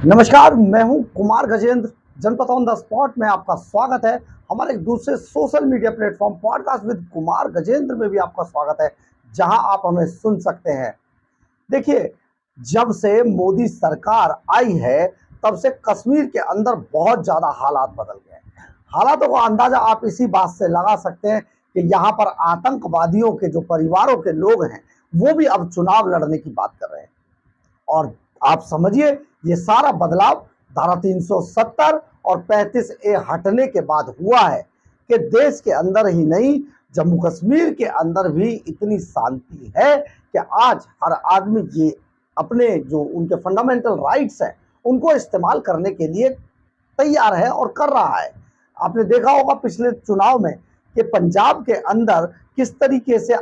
नमस्कार, मैं हूं कुमार गजेंद्र। जनपद ऑन द स्पॉट में आपका स्वागत है। हमारे एक दूसरे social media platform podcast with Kumar Gajendra में भी आपका स्वागत है, जहां आप हमें सुन सकते हैं। देखिए, जब से मोदी सरकार आई है, तब से कश्मीर के अंदर बहुत ज़्यादा हालात बदल गए हैं। हालातों का अंदाज़ा आप इसी बात से लगा सकते हैं कि यहाँ पर आतंकवादियों के जो परिवारों के लोग हैं, वो भी अब चुनाव लड़ने की बात कर रहे हैं। और आप समझिए, ये सारा बदलाव धारा 370 और 35A हटने के बाद हुआ है कि देश के अंदर ही नहीं, जम्मू कश्मीर के अंदर भी इतनी शांति है कि आज हर आदमी ये अपने जो उनके फंडामेंटल राइट्स हैं उनको इस्तेमाल करने के लिए तैयार है और कर रहा है। आपने देखा होगा पिछले चुनाव में कि पंजाब के अंदर किस तरीके से कई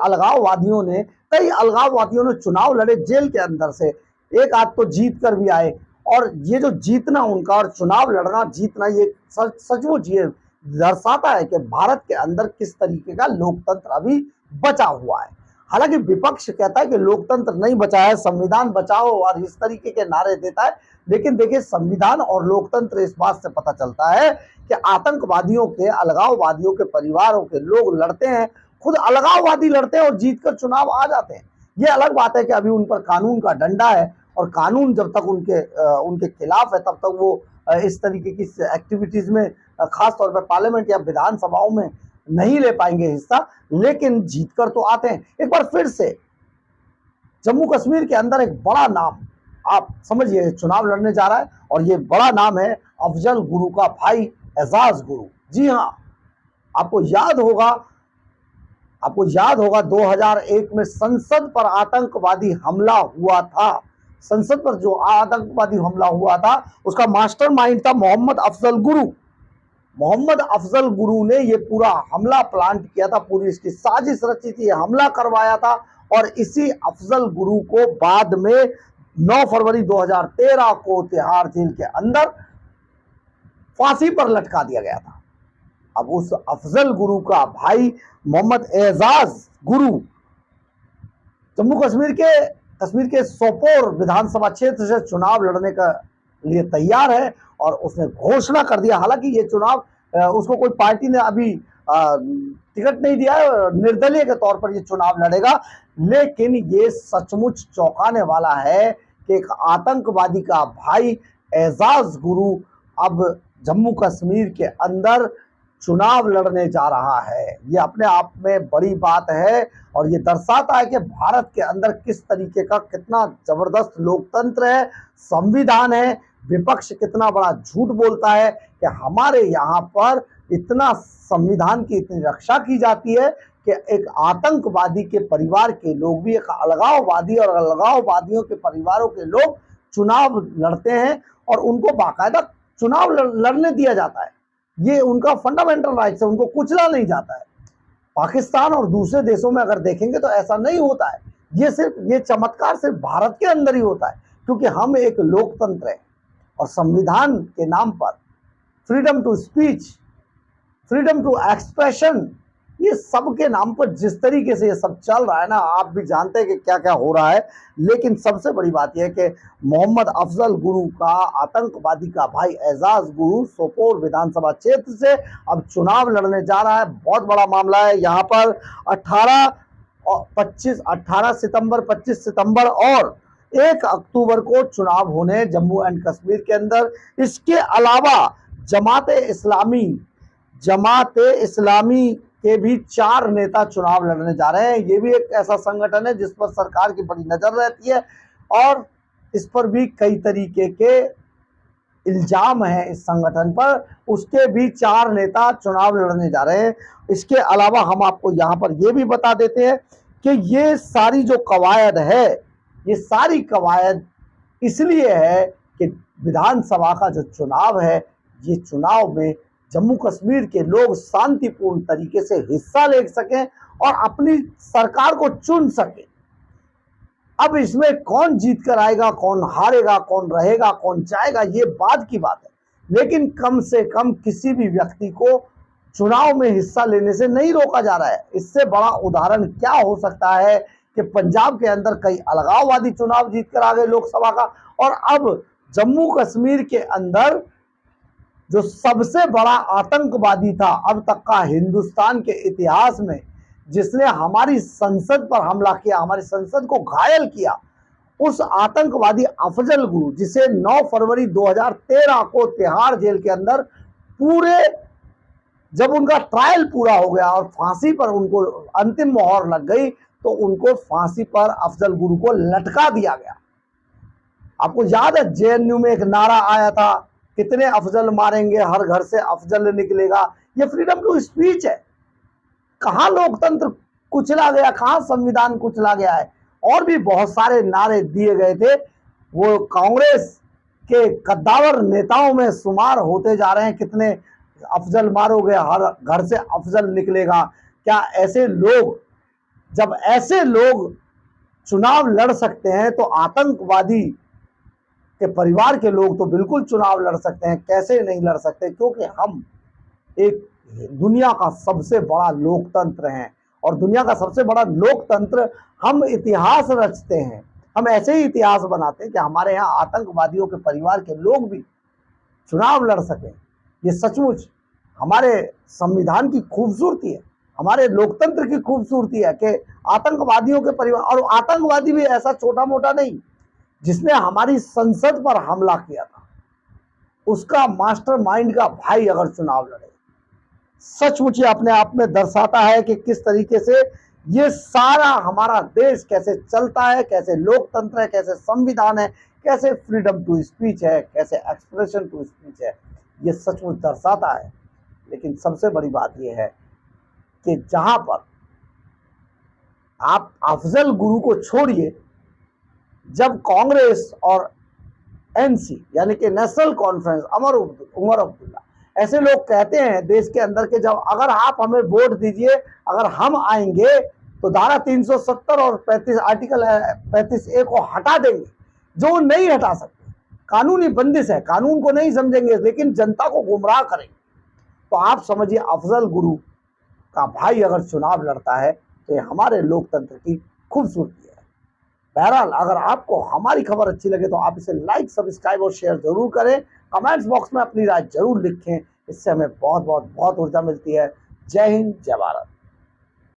अलगाववादियों ने चुनाव लड़े जेल के अंदर से, एक आध तो जीत कर भी आए। और ये जो जीतना उनका और चुनाव लड़ना जीतना, ये सचमुच ये दर्शाता है कि भारत के अंदर किस तरीके का लोकतंत्र अभी बचा हुआ है। हालांकि विपक्ष कहता है कि लोकतंत्र नहीं बचा है, संविधान बचाओ और इस तरीके के नारे देता है। लेकिन देखिए, संविधान और लोकतंत्र इस बात से पता चलता है कि आतंकवादियों के, अलगाववादियों के परिवारों के लोग लड़ते हैं, खुद अलगाववादी लड़ते हैं और जीतकर चुनाव आ जाते हैं। ये अलग बात है कि अभी उन पर कानून का डंडा है और कानून जब तक उनके खिलाफ है तब तक वो इस तरीके की एक्टिविटीज में, खास तौर पर पार्लियामेंट या विधानसभाओं में नहीं ले पाएंगे हिस्सा, लेकिन जीतकर तो आते हैं। एक बार फिर से जम्मू कश्मीर के अंदर एक बड़ा नाम, आप समझिए, चुनाव लड़ने जा रहा है और ये बड़ा नाम है अफजल गुरु का भाई एजाज गुरु। जी हाँ, आपको याद होगा 2001 में संसद पर आतंकवादी हमला हुआ था। संसद पर जो आतंकवादी हमला हुआ था, उसका मास्टरमाइंड था मोहम्मद अफजल गुरु। मोहम्मद अफजल गुरु ने ये पूरा हमला प्लान किया था, पूरी इसकी साजिश रची थी, हमला करवाया था। और इसी अफजल गुरु को बाद में 9 फरवरी 2013 को तिहाड़ जेल के अंदर फांसी पर लटका दिया गया था। अब उस अफजल गुरु का भाई मोहम्मद एजाज गुरु जम्मू कश्मीर के सोपोर विधानसभा क्षेत्र से चुनाव लड़ने का लिए तैयार है और उसने घोषणा कर दिया। हालांकि ये चुनाव उसको कोई पार्टी ने अभी टिकट नहीं दिया है, निर्दलीय के तौर पर ये चुनाव लड़ेगा। लेकिन ये सचमुच चौंकाने वाला है कि एक आतंकवादी का भाई एजाज गुरु अब जम्मू कश्मीर के अंदर चुनाव लड़ने जा रहा है। ये अपने आप में बड़ी बात है और ये दर्शाता है कि भारत के अंदर किस तरीके का, कितना जबरदस्त लोकतंत्र है, संविधान है। विपक्ष कितना बड़ा झूठ बोलता है कि हमारे यहाँ पर इतना संविधान की इतनी रक्षा की जाती है कि एक आतंकवादी के परिवार के लोग भी, एक अलगाववादी और अलगाववादियों के परिवारों के लोग चुनाव लड़ते हैं और उनको बाकायदा चुनाव लड़ने दिया जाता है। ये उनका फंडामेंटल राइट्स है, उनको कुचला नहीं जाता है। पाकिस्तान और दूसरे देशों में अगर देखेंगे तो ऐसा नहीं होता है। ये चमत्कार सिर्फ भारत के अंदर ही होता है, क्योंकि हम एक लोकतंत्र है और संविधान के नाम पर freedom to speech, freedom to expression, ये सब के नाम पर जिस तरीके से ये सब चल रहा है ना, आप भी जानते हैं कि क्या क्या हो रहा है। लेकिन सबसे बड़ी बात यह है कि मोहम्मद अफजल गुरु का, आतंकवादी का भाई एजाज गुरु सोपोर विधानसभा क्षेत्र से अब चुनाव लड़ने जा रहा है। बहुत बड़ा मामला है। यहाँ पर 18 सितंबर, 25 सितंबर और 1 अक्टूबर को चुनाव होने जम्मू एंड कश्मीर के अंदर। इसके अलावा जमाते इस्लामी के भी 4 नेता चुनाव लड़ने जा रहे हैं। ये भी एक ऐसा संगठन है जिस पर सरकार की बड़ी नजर रहती है और इस पर भी कई तरीके के इल्जाम है इस संगठन पर। उसके भी 4 नेता चुनाव लड़ने जा रहे हैं। इसके अलावा हम आपको यहाँ पर ये भी बता देते हैं कि ये सारी जो कवायद है, ये सारी कवायद इसलिए है कि विधानसभा का जो चुनाव है, ये चुनाव में जम्मू कश्मीर के लोग शांतिपूर्ण तरीके से हिस्सा ले सकें और अपनी सरकार को चुन सकें। अब इसमें कौन जीत कर आएगा, कौन हारेगा, कौन रहेगा, कौन जाएगा, ये बाद की बात है। लेकिन कम से कम किसी भी व्यक्ति को चुनाव में हिस्सा लेने से नहीं रोका जा रहा है। इससे बड़ा उदाहरण क्या हो सकता है कि पंजाब के अंदर कई अलगाववादी चुनाव जीतकर आ गए लोकसभा का, और अब जम्मू कश्मीर के अंदर जो सबसे बड़ा आतंकवादी था अब तक का हिंदुस्तान के इतिहास में, जिसने हमारी संसद पर हमला किया, हमारी संसद को घायल किया, उस आतंकवादी अफजल गुरु, जिसे 9 फरवरी 2013 को तिहाड़ जेल के अंदर पूरे, जब उनका ट्रायल पूरा हो गया और फांसी पर उनको अंतिम मोहर लग गई, तो उनको फांसी पर अफजल गुरु को लटका दिया गया। आपको याद है जेएनयू में एक नारा आया था, कितने अफजल मारेंगे, हर घर से अफजल निकलेगा। ये फ्रीडम टू स्पीच है। कहां लोकतंत्र कुचला गया, कहां संविधान कुचला गया है। और भी बहुत सारे नारे दिए गए थे, वो कांग्रेस के कद्दावर नेताओं में शुमार होते जा रहे हैं। कितने अफजल मारोगे, हर घर से अफजल निकलेगा। क्या ऐसे लोग, जब ऐसे लोग चुनाव लड़ सकते हैं, तो आतंकवादी के परिवार के लोग तो बिल्कुल चुनाव लड़ सकते हैं। कैसे नहीं लड़ सकते? क्योंकि हम एक दुनिया का सबसे बड़ा लोकतंत्र हैं, और दुनिया का सबसे बड़ा लोकतंत्र हम इतिहास रचते हैं। हम ऐसे ही इतिहास बनाते हैं कि हमारे यहाँ आतंकवादियों के परिवार के लोग भी चुनाव लड़ सकें। ये सचमुच हमारे संविधान की खूबसूरती है, हमारे लोकतंत्र की खूबसूरती है कि आतंकवादियों के परिवार, और आतंकवादी भी ऐसा छोटा मोटा नहीं, जिसने हमारी संसद पर हमला किया था, उसका मास्टरमाइंड का भाई अगर चुनाव लड़े, सचमुच ये अपने आप में दर्शाता है कि किस तरीके से ये सारा हमारा देश कैसे चलता है, कैसे लोकतंत्र है, कैसे संविधान है, कैसे फ्रीडम टू स्पीच है, कैसे एक्सप्रेशन टू स्पीच है। ये सचमुच दर्शाता है। लेकिन सबसे बड़ी बात यह है कि जहां पर आप अफजल गुरु को छोड़िए, जब कांग्रेस और एनसी यानी कि नेशनल कॉन्फ्रेंस, उमर अब्दुल्ला, ऐसे लोग कहते हैं देश के अंदर के, जब अगर आप हमें वोट दीजिए, अगर हम आएंगे तो धारा 370 और 35 आर्टिकल 35A को हटा देंगे, जो नहीं हटा सकते। कानूनी बंदिश है, कानून को नहीं समझेंगे, लेकिन जनता को गुमराह करेंगे। तो आप समझिए, अफजल गुरु का भाई अगर चुनाव लड़ता है, तो ये हमारे लोकतंत्र की खूबसूरती है। बहरहाल, अगर आपको हमारी खबर अच्छी लगे तो आप इसे लाइक, सब्सक्राइब और शेयर जरूर करें। कमेंट्स बॉक्स में अपनी राय जरूर लिखें, इससे हमें बहुत बहुत बहुत ऊर्जा मिलती है। जय हिंद, जय भारत।